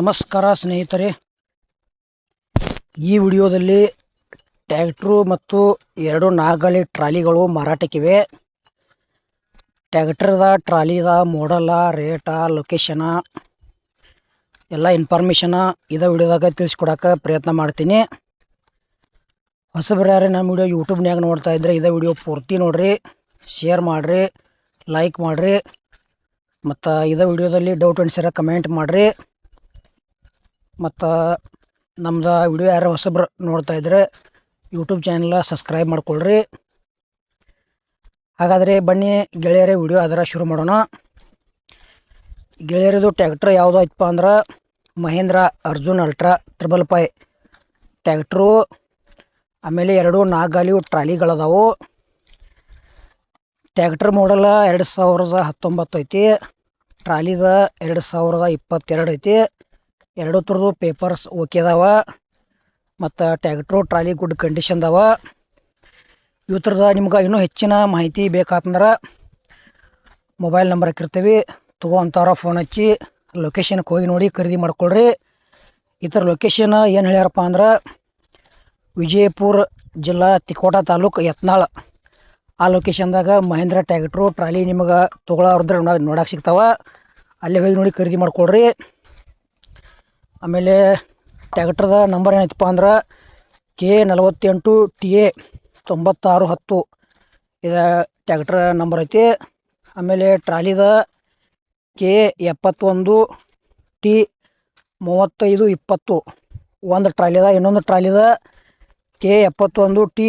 ನಮಸ್ಕಾರ ಸ್ನೇಹಿತರೆ, ಈ ವಿಡಿಯೋದಲ್ಲಿ ಟ್ರ್ಯಾಕ್ಟರ್ ಮತ್ತು ಎರಡು ನಾಗಲಿ ಟ್ರಾಲಿಗಳು ಮಾರಾಟಕ್ಕಿವೆ. ಟ್ರ್ಯಾಕ್ಟರ್ದ ಟ್ರಾಲಿದ ಮಾಡಲ, ರೇಟ, ಲೊಕೇಶನ್ ಎಲ್ಲ ಇನ್ಫಾರ್ಮೇಷನ್ ಇದ ವಿಡಿಯೋದಾಗ ತಿಳಿಸ್ಕೊಡಕ್ಕೆ ಪ್ರಯತ್ನ ಮಾಡ್ತೀನಿ. ಹೊಸಬರ್ಯಾರೆ ನಮ್ಮ ವಿಡಿಯೋ ಯೂಟ್ಯೂಬ್ನ್ಯಾಗ ನೋಡ್ತಾ ಇದ್ರೆ ಇದೇ ವಿಡಿಯೋ ಪೂರ್ತಿ ನೋಡ್ರಿ, ಶೇರ್ ಮಾಡಿರಿ, ಲೈಕ್ ಮಾಡಿರಿ, ಮತ್ತು ಇದೇ ವಿಡಿಯೋದಲ್ಲಿ ಡೌಟ್ ಅನ್ಸಿರ ಕಮೆಂಟ್ ಮಾಡಿರಿ. ಮತ್ತು ನಮ್ದು ವಿಡಿಯೋ ಯಾರು ಹೊಸಬ್ರು ನೋಡ್ತಾ ಇದ್ರೆ ಯೂಟ್ಯೂಬ್ ಚಾನಲ್ ಸಬ್ಸ್ಕ್ರೈಬ್ ಮಾಡ್ಕೊಳ್ರಿ. ಹಾಗಾದರೆ ಬನ್ನಿ ಗೆಳೆಯರೇ, ವಿಡಿಯೋ ಅದರ ಶುರು ಮಾಡೋಣ. ಗೆಳೆಯರದು ಟ್ರ್ಯಾಕ್ಟರ್ ಯಾವುದು ಆಯ್ತಪ್ಪ ಅಂದ್ರೆ ಮಹೇಂದ್ರ ಅರ್ಜುನ್ ಅಲ್ಟ್ರಾ 555 ಟ್ರ್ಯಾಕ್ಟ್ರು. ಆಮೇಲೆ ಎರಡು ನಾಗಾಲಿ ಟ್ರಾಲಿಗಳದಾವು. ಟ್ರ್ಯಾಕ್ಟರ್ ಮಾಡಲ್ 2019 ಐತಿ, ಟ್ರಾಲಿದ 2022 ಐತಿ. ಎರಡು ಥರದ್ದು ಪೇಪರ್ಸ್ ಓಕೆ ಅದಾವ. ಮತ್ತು ಟ್ರ್ಯಾಕ್ಟ್ರು ಟ್ರಾಲಿ ಗುಡ್ ಕಂಡೀಷನ್ ಅದಾವ. ಇವು ಥರದ ನಿಮ್ಗೆ ಇನ್ನೂ ಹೆಚ್ಚಿನ ಮಾಹಿತಿ ಬೇಕಾತಂದ್ರೆ ಮೊಬೈಲ್ ನಂಬರ್ ಹಾಕಿರ್ತೀವಿ, ತೊಗೋಂಥವ್ರ ಫೋನ್ ಹಚ್ಚಿ ಲೊಕೇಶನ್ಗೆ ಹೋಗಿ ನೋಡಿ ಖರೀದಿ ಮಾಡ್ಕೊಳ್ರಿ. ಈ ಥರ ಲೊಕೇಶನ್ ಏನು ಹೇಳ್ಯಾರಪ್ಪ ಅಂದ್ರೆ ವಿಜಯಪುರ ಜಿಲ್ಲಾ ತಿಕೋಟ ತಾಲೂಕು ಯತ್ನಾಳ್. ಆ ಲೊಕೇಶನ್ದಾಗ ಮಹೇಂದ್ರ ಟ್ರ್ಯಾಕ್ಟ್ರು ಟ್ರಾಲಿ ನಿಮಗೆ ತೊಗೊಳೋರ್ದ್ರೆ ನೋಡಕ್ಕೆ ಸಿಗ್ತಾವ. ಅಲ್ಲಿ ಹೋಗಿ ನೋಡಿ ಖರೀದಿ ಮಾಡ್ಕೊಳ್ರಿ. ಆಮೇಲೆ ಟ್ರ್ಯಾಕ್ಟರ್ದ ನಂಬರ್ ಏನೈತಪ್ಪ ಅಂದ್ರೆ K48TA 9610 ಇದು ಟ್ರ್ಯಾಕ್ಟರ್ ನಂಬರ್ ಐತಿ. ಆಮೇಲೆ ಟ್ರಾಲಿದ K71T 3520 ಒಂದು ಟ್ರಾಲಿದ. ಇನ್ನೊಂದು ಟ್ರಾಲಿದ K71T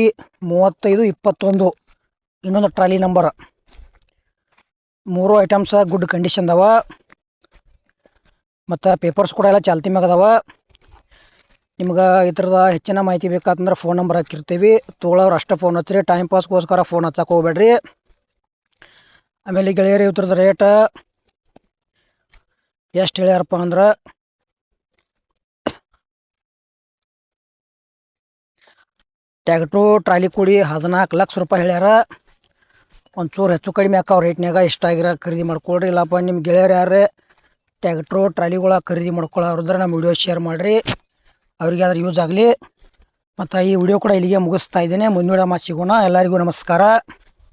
3521 ಇನ್ನೊಂದು ಟ್ರಾಲಿ ನಂಬರ್. ಮೂರು ಐಟಮ್ಸ್ ಗುಡ್ ಕಂಡೀಷನ್ ಅದಾವ. ಮತ್ತು ಪೇಪರ್ಸ್ ಕೂಡ ಎಲ್ಲ ಚಾಲ್ತಿ ಮ್ಯಾಗ ಅದಾವ. ನಿಮ್ಗೆ ಈ ಥರದ ಹೆಚ್ಚಿನ ಮಾಹಿತಿ ಬೇಕಾತಂದ್ರೆ ಫೋನ್ ನಂಬರ್ ಹಾಕಿರ್ತೀವಿ, ತೊಗೊಳೋರು ಅಷ್ಟೇ ಫೋನ್ ಹಚ್ಚಿರಿ, ಟೈಮ್ ಪಾಸ್ಗೋಸ್ಕರ ಫೋನ್ ಹಚ್ಚಕ್ಕೆ ಹೋಗ್ಬೇಡ್ರಿ. ಆಮೇಲೆ ಗೆಳೆಯರು ಇವ್ ಥರದ ರೇಟ್ ಎಷ್ಟು ಹೇಳ್ಯಾರಪ್ಪ ಅಂದ್ರೆ ಟ್ರ್ಯಾಕ್ಟ್ರು ಟ್ರಾಲಿ ಕೂಡಿ 14 ಲಕ್ಷ ರೂಪಾಯಿ ಹೇಳ್ಯಾರ. ಒಂಚೂರು ಹೆಚ್ಚು ಕಡಿಮೆ ಹಾಕೋ ರೇಟ್ನಾಗ ಎಷ್ಟಾಗಿರೋ ಖರೀದಿ ಮಾಡ್ಕೊಳ್ರಿ. ಇಲ್ಲಪ್ಪ ನಿಮ್ಮ ಗೆಳೆಯರು ಯಾರೇ ಟ್ರ್ಯಾಕ್ಟ್ರು ಟ್ರಾಲಿಗಳ ಖರೀದಿ ಮಾಡ್ಕೊಳ್ಳೋರಿದ್ರೆ ನಮ್ಮ ವಿಡಿಯೋ ಶೇರ್ ಮಾಡಿರಿ, ಅವ್ರಿಗೆ ಅದ್ರ ಯೂಸ್ ಆಗಲಿ. ಮತ್ತು ಈ ವಿಡಿಯೋ ಕೂಡ ಇಲ್ಲಿಗೆ ಮುಗಿಸ್ತಾ ಇದ್ದೇನೆ. ಮುಂದಿನ ವಿಡಿಯೋ ಸಿಗೋಣ. ಎಲ್ಲರಿಗೂ ನಮಸ್ಕಾರ.